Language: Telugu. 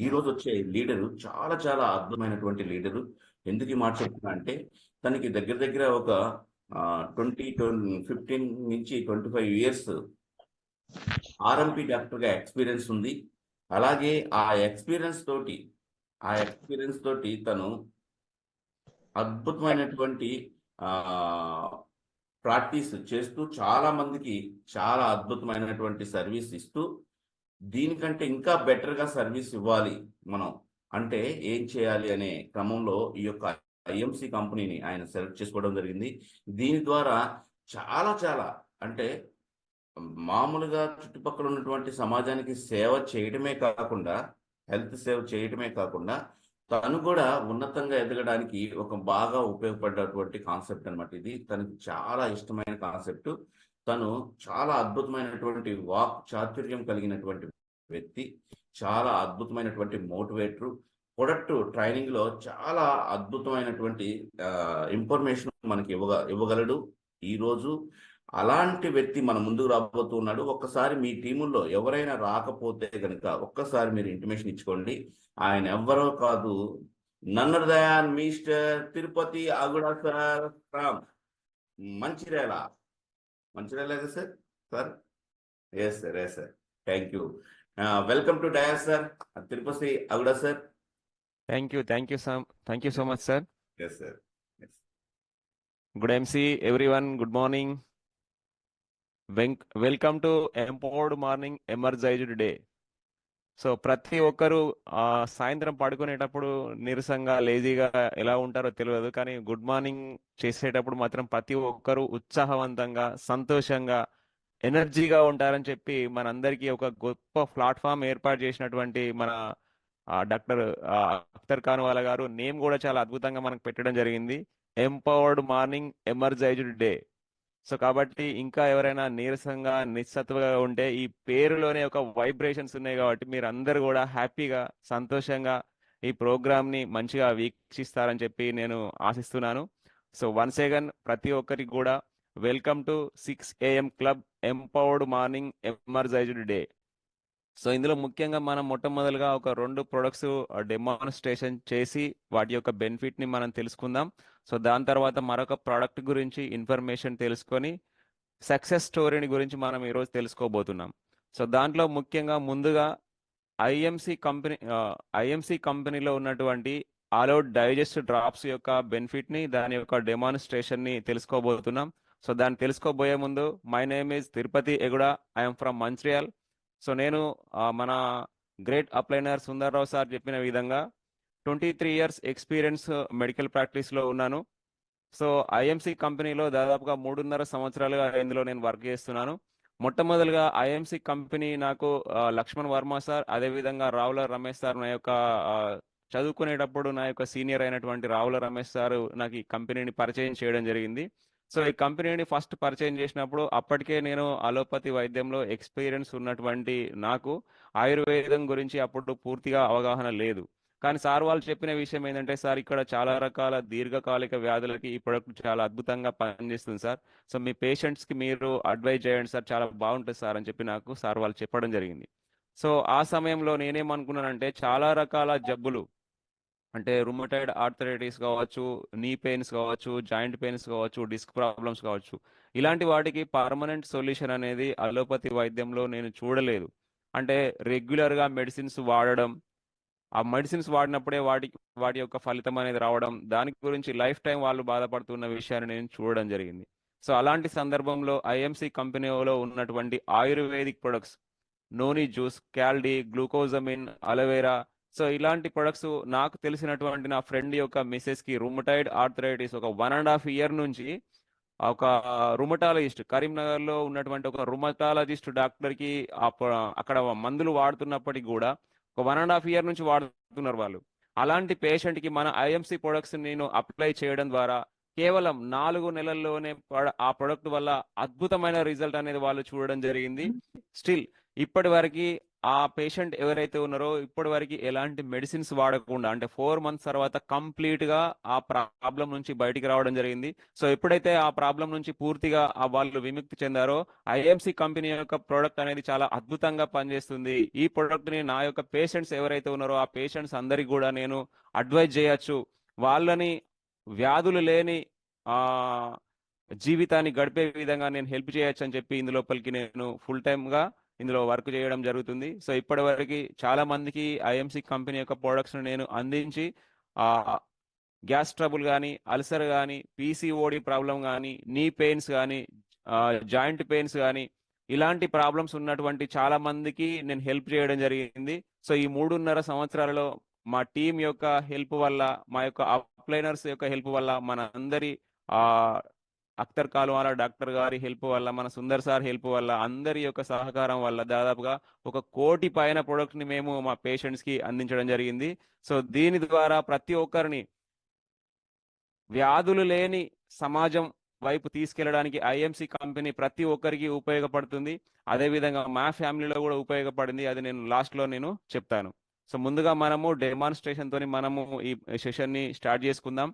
ఈ రోజు వచ్చే లీడరు చాలా చాలా అద్భుతమైనటువంటి లీడరు. ఎందుకు ఈ మాట చెప్తున్నా అంటే తనకి దగ్గర దగ్గర ఒక 15 నుంచి 25 ఇయర్స్ ఆర్ఎంపీ డాక్టర్గా ఎక్స్పీరియన్స్ ఉంది. అలాగే ఆ ఎక్స్పీరియన్స్ తోటి తను అద్భుతమైనటువంటి ఆ ప్రాక్టీస్ చేస్తూ చాలా మందికి చాలా అద్భుతమైనటువంటి సర్వీస్ ఇస్తూ దీనికంటే ఇంకా బెటర్గా సర్వీస్ ఇవ్వాలి మనం అంటే ఏం చేయాలి అనే క్రమంలో ఈ యొక్క ఐఎంసి కంపెనీని ఆయన సెలెక్ట్ చేసుకోవడం జరిగింది. దీని ద్వారా చాలా చాలా అంటే మామూలుగా చుట్టుపక్కల ఉన్నటువంటి సమాజానికి సేవ చేయడమే కాకుండా హెల్త్ సేవ చేయడమే కాకుండా తను కూడా ఉన్నతంగా ఎదగడానికి ఒక బాగా ఉపయోగపడేటువంటి కాన్సెప్ట్ అనమాట. ఇది తనకి చాలా ఇష్టమైన కాన్సెప్ట్. తను చాలా అద్భుతమైనటువంటి వాక్ చాతుర్యం కలిగినటువంటి వ్యక్తి, చాలా అద్భుతమైనటువంటి మోటివేటర్. ప్రొడక్ట్ ట్రైనింగ్ లో చాలా అద్భుతమైనటువంటి ఇన్ఫర్మేషన్ మనకి ఇవ్వగలడు. ఈ రోజు అలాంటి వ్యక్తి మన ముందుకు రాబోతున్నాడు. ఒక్కసారి మీ టీముల్లో ఎవరైనా రాకపోతే కనుక ఒక్కసారి మీరు ఇంటిమేషన్ ఇచ్చుకోండి. ఆయన ఎవ్వరో కాదు, none other than Mister Tirupati Aguda sir from Mancherial. Mancherial sir. Sir yes sir, yes sir, thank you. Welcome to dais sir, Tirupati Aguda sir. Thank you so much, sir. Yes, sir. Yes. Good MC, everyone. Good morning. Welcome to Empowered Morning Energized Day. So ప్రతి ఒక్కరు సాయంత్రం పడుకునేటప్పుడు నీరసంగా లేజీగా ఎలా ఉంటారో తెలియదు, కానీ గుడ్ మార్నింగ్ చేసేటప్పుడు మాత్రం ప్రతి ఒక్కరు ఉత్సాహవంతంగా సంతోషంగా ఎనర్జీగా ఉంటారని చెప్పి మనందరికీ ఒక గొప్ప ప్లాట్ఫామ్ ఏర్పాటు చేసినటువంటి మన డాక్టర్ అఖ్తర్ ఖాన్వాలా గారు నేమ్ కూడా చాలా అద్భుతంగా మనకు పెట్టడం జరిగింది, empowered morning energised day. So కాబట్టి ఇంకా ఎవరైనా నీరసంగా నిస్సత్వగా ఉంటే ఈ పేరులోనే ఒక వైబ్రేషన్స్ ఉన్నాయి కాబట్టి మీరు అందరు కూడా హ్యాపీగా సంతోషంగా ఈ ప్రోగ్రామ్ ని మంచిగా వీక్షిస్తారని చెప్పి నేను ఆశిస్తున్నాను. సో వన్స్ అగైన్ ప్రతి ఒక్కరికి కూడా welcome to 6 AM club empowered morning energised day. So ఇందులో ముఖ్యంగా మనం మొట్టమొదలుగా ఒక 2 ప్రొడక్ట్స్ డెమాన్స్ట్రేషన్ చేసి వాటి యొక్క బెనిఫిట్ ని మనం తెలుసుకుందాం. సో దాని తర్వాత మరొక ప్రోడక్ట్ గురించి ఇన్ఫర్మేషన్ తెలుసుకొని సక్సెస్ స్టోరీని గురించి మనం ఈరోజు తెలుసుకోబోతున్నాం. సో దాంట్లో ముఖ్యంగా ముందుగా ఐఎంసి కంపెనీలో ఉన్నటువంటి ఆల్అవుట్ డైజెస్ట్ డ్రాప్స్ యొక్క బెనిఫిట్ ని దాని యొక్క డెమాన్స్ట్రేషన్ ని తెలుసుకోబోతున్నాం. సో దాన్ని తెలుసుకోబోయే ముందు my name is Tirupati Eguda, I'm from Mancherial. So నేను మన గ్రేట్ అప్లైనర్ సుందర్రావు సార్ చెప్పిన విధంగా 23 ఇయర్స్ ఎక్స్పీరియన్స్ మెడికల్ ప్రాక్టీస్లో ఉన్నాను. సో ఐఎంసి కంపెనీలో దాదాపుగా 3.5 సంవత్సరాలుగా ఇందులో నేను వర్క్ చేస్తున్నాను. మొట్టమొదలుగా ఐఎంసి కంపెనీ నాకు లక్ష్మణ్ వర్మ సార్, అదేవిధంగా రావుల రమేష్ సార్, నా యొక్క చదువుకునేటప్పుడు నా యొక్క సీనియర్ అయినటువంటి రావుల రమేష్ సార్ నాకు ఈ కంపెనీని పరిచయం చేయడం జరిగింది. సో ఈ కంపెనీని ఫస్ట్ పరిచయం చేసినప్పుడు అప్పటికే నేను అలోపతి వైద్యంలో ఎక్స్పీరియన్స్ ఉన్నటువంటి నాకు ఆయుర్వేదం గురించి అప్పుడు పూర్తిగా అవగాహన లేదు. కానీ సార్ వాళ్ళు చెప్పిన విషయం ఏంటంటే, సార్ ఇక్కడ చాలా రకాల దీర్ఘకాలిక వ్యాధులకి ఈ ప్రొడక్ట్ చాలా అద్భుతంగా పనిచేస్తుంది సార్. సో మీ పేషెంట్స్కి మీరు అడ్వైజ్ చేయండి సార్, చాలా బాగుంటుంది సార్ అని చెప్పి నాకు సార్ వాళ్ళు చెప్పడం జరిగింది. సో ఆ సమయంలో నేనేమనుకున్నానంటే, చాలా రకాల జబ్బులు అంటే రుమటైడ్ ఆర్థరైటిస్ కావచ్చు, నీ పెయిన్స్ కావచ్చు, జాయింట్ పెయిన్స్ కావచ్చు, డిస్క్ ప్రాబ్లమ్స్ కావచ్చు, ఇలాంటి వాటికి పర్మనెంట్ సొల్యూషన్ అనేది అలోపతి వైద్యంలో నేను చూడలేదు. అంటే రెగ్యులర్గా మెడిసిన్స్ వాడడం, ఆ మెడిసిన్స్ వాడినప్పుడే వాటి యొక్క ఫలితం అనేది రావడం, దాని గురించి లైఫ్ టైం వాళ్ళు బాధపడుతున్న విషయాన్ని నేను చూడడం జరిగింది. సో అలాంటి సందర్భంలో ఐఎంసి కంపెనీలో ఉన్నటువంటి ఆయుర్వేదిక్ ప్రొడక్ట్స్, నోని జ్యూస్, క్యాల్డీ, గ్లూకోజమిన్, అలోవెరా, సో ఇలాంటి ప్రొడక్ట్స్ నాకు తెలిసినటువంటి నా ఫ్రెండ్ యొక్క మిసెస్ కి రుమటైడ్ ఆర్థరైటిస్ ఒక 1.5 ఇయర్ నుంచి ఒక రుమటాలజిస్ట్ కరీంనగర్ లో ఉన్నటువంటి ఒక రుమటాలజిస్ట్ డాక్టర్ కి అక్కడ మందులు వాడుతున్నప్పటికీ కూడా ఒక 1.5 ఇయర్ నుంచి వాడుతున్నారు వాళ్ళు. అలాంటి పేషెంట్ కి మన ఐఎంసి ప్రొడక్ట్స్ నేను అప్లై చేయడం ద్వారా కేవలం 4 నెలల్లోనే ఆ ప్రొడక్ట్ వల్ల అద్భుతమైన రిజల్ట్ అనేది వాళ్ళు చూడడం జరిగింది. స్టిల్ ఇప్పటి వరకు ఆ పేషెంట్ ఎవరైతే ఉన్నారో ఇప్పటి వరకు ఎలాంటి మెడిసిన్స్ వాడకుండా అంటే 4 మంత్స్ తర్వాత కంప్లీట్ గా ఆ ప్రాబ్లం నుంచి బయటికి రావడం జరిగింది. సో ఎప్పుడైతే ఆ ప్రాబ్లం నుంచి పూర్తిగా వాళ్ళు విముక్తి చెందారో ఐఎంసి కంపెనీ యొక్క ప్రోడక్ట్ అనేది చాలా అద్భుతంగా పనిచేస్తుంది. ఈ ప్రోడక్ట్ ని నా యొక్క పేషెంట్స్ ఎవరైతే ఉన్నారో ఆ పేషెంట్స్ అందరికి కూడా నేను అడ్వైజ్ చేయొచ్చు. వాళ్ళని వ్యాధులు లేని ఆ జీవితాన్ని గడిపే విధంగా నేను హెల్ప్ చేయొచ్చు అని చెప్పి ఇందులోపలికి నేను ఫుల్ టైమ్ గా ఇందులో వర్క్ చేయడం జరుగుతుంది. సో ఇప్పటి వరకు చాలా మందికి ఐఎంసి కంపెనీ యొక్క ప్రొడక్ట్స్ నేను అందించి ఆ గ్యాస్ ట్రబుల్ కానీ, అల్సర్ కానీ, పీసీఓడి ప్రాబ్లం కానీ, నీ పెయిన్స్ కానీ, జాయింట్ పెయిన్స్ కానీ, ఇలాంటి ప్రాబ్లమ్స్ ఉన్నటువంటి చాలా మందికి నేను హెల్ప్ చేయడం జరిగింది. సో ఈ 3.5 సంవత్సరాలలో మా టీం యొక్క హెల్ప్ వల్ల, మా యొక్క అప్లైనర్స్ యొక్క హెల్ప్ వల్ల, మన అందరి ఆ అఖ్తర్ కాలువాల డాక్టర్ గారి హెల్ప్ వల్ల, మన సుందర్ సార్ హెల్ప్ వల్ల, అందరి యొక్క సహకారం వల్ల దాదాపుగా 1 కోటి పైన ప్రొడక్ట్ ని మేము మా పేషెంట్స్ కి అందించడం జరిగింది. సో దీని ద్వారా ప్రతి ఒక్కరిని వ్యాధులు లేని సమాజం వైపు తీసుకెళ్ళడానికి ఐఎంసి కంపెనీ ప్రతి ఒక్కరికి ఉపయోగపడుతుంది. అదేవిధంగా మా ఫ్యామిలీలో కూడా ఉపయోగపడింది. అది నేను లాస్ట్ లో నేను చెప్తాను. సో ముందుగా మనము డెమాన్స్ట్రేషన్ తోని మనము ఈ సెషన్ ని స్టార్ట్ చేసుకుందాం.